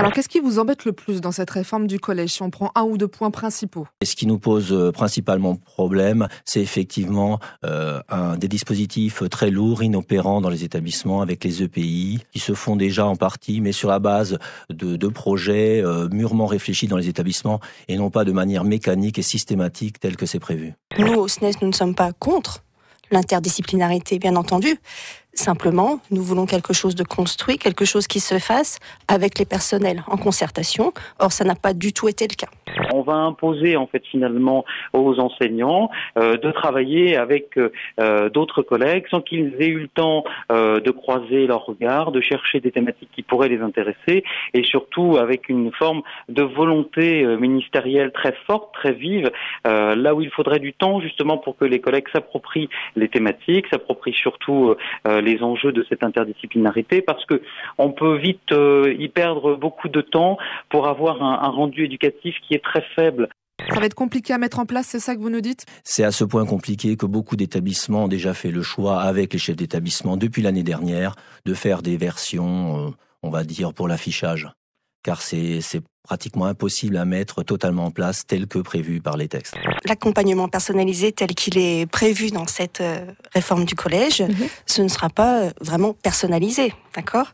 Alors, qu'est-ce qui vous embête le plus dans cette réforme du collège, si on prend un ou deux points principaux? Et ce qui nous pose principalement problème, c'est effectivement des dispositifs très lourds, inopérants dans les établissements avec les EPI, qui se font déjà en partie, mais sur la base de projets mûrement réfléchis dans les établissements et non pas de manière mécanique et systématique telle que c'est prévu. Nous, au SNES, nous ne sommes pas contre l'interdisciplinarité, bien entendu. Simplement, nous voulons quelque chose de construit, quelque chose qui se fasse avec les personnels, en concertation. Or, ça n'a pas du tout été le cas. On va imposer en fait finalement aux enseignants de travailler avec d'autres collègues sans qu'ils aient eu le temps de croiser leurs regards, de chercher des thématiques qui pourraient les intéresser et surtout avec une forme de volonté ministérielle très forte, très vive, là où il faudrait du temps justement pour que les collègues s'approprient les thématiques, s'approprient surtout les enjeux de cette interdisciplinarité parce que on peut vite y perdre beaucoup de temps pour avoir un rendu éducatif qui est très faible. Ça va être compliqué à mettre en place, c'est ça que vous nous dites? C'est à ce point compliqué que beaucoup d'établissements ont déjà fait le choix, avec les chefs d'établissement, depuis l'année dernière, de faire des versions, on va dire, pour l'affichage. Car c'est pratiquement impossible à mettre totalement en place tel que prévu par les textes. L'accompagnement personnalisé tel qu'il est prévu dans cette réforme du collège, ce ne sera pas vraiment personnalisé, d'accord ?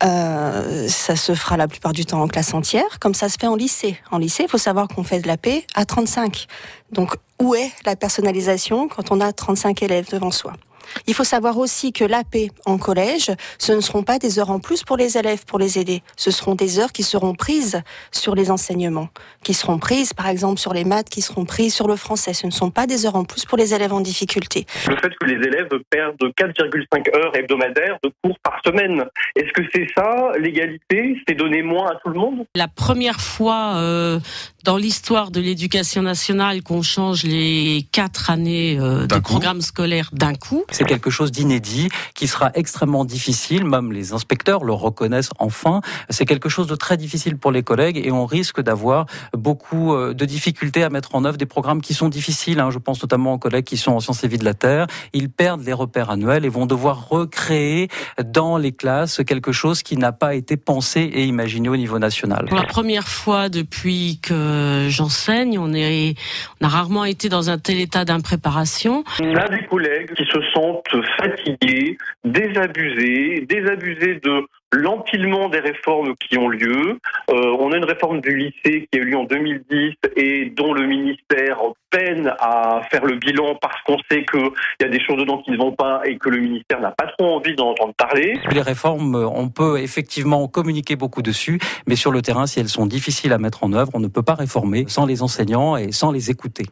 Ça se fera la plupart du temps en classe entière, comme ça se fait en lycée. En lycée, il faut savoir qu'on fait de l'AP à 35. Donc, où est la personnalisation quand on a 35 élèves devant soi ? Il faut savoir aussi que l'AP en collège, ce ne seront pas des heures en plus pour les élèves, pour les aider. Ce seront des heures qui seront prises sur les enseignements, qui seront prises par exemple sur les maths, qui seront prises sur le français. Ce ne sont pas des heures en plus pour les élèves en difficulté. Le fait que les élèves perdent 4,5 heures hebdomadaires de cours par semaine, est-ce que c'est ça l'égalité ? C'est donner moins à tout le monde ? La première fois dans l'histoire de l'éducation nationale qu'on change les 4 années de programme scolaire d'un coup. C'est quelque chose d'inédit qui sera extrêmement difficile, même les inspecteurs le reconnaissent enfin. C'est quelque chose de très difficile pour les collègues et on risque d'avoir beaucoup de difficultés à mettre en œuvre des programmes qui sont difficiles. Je pense notamment aux collègues qui sont en sciences et vie de la Terre. Ils perdent les repères annuels et vont devoir recréer dans les classes quelque chose qui n'a pas été pensé et imaginé au niveau national. Pour la première fois depuis que j'enseigne, on a rarement été dans un tel état d'impréparation. On a des collègues qui se sentent fatigués, désabusés de l'empilement des réformes qui ont lieu. On a une réforme du lycée qui a eu lieu en 2010 et dont le ministère peine à faire le bilan parce qu'on sait qu'il y a des choses dedans qui ne vont pas et que le ministère n'a pas trop envie d'en entendre parler. Les réformes, on peut effectivement communiquer beaucoup dessus, mais sur le terrain, si elles sont difficiles à mettre en œuvre, on ne peut pas réformer sans les enseignants et sans les écouter.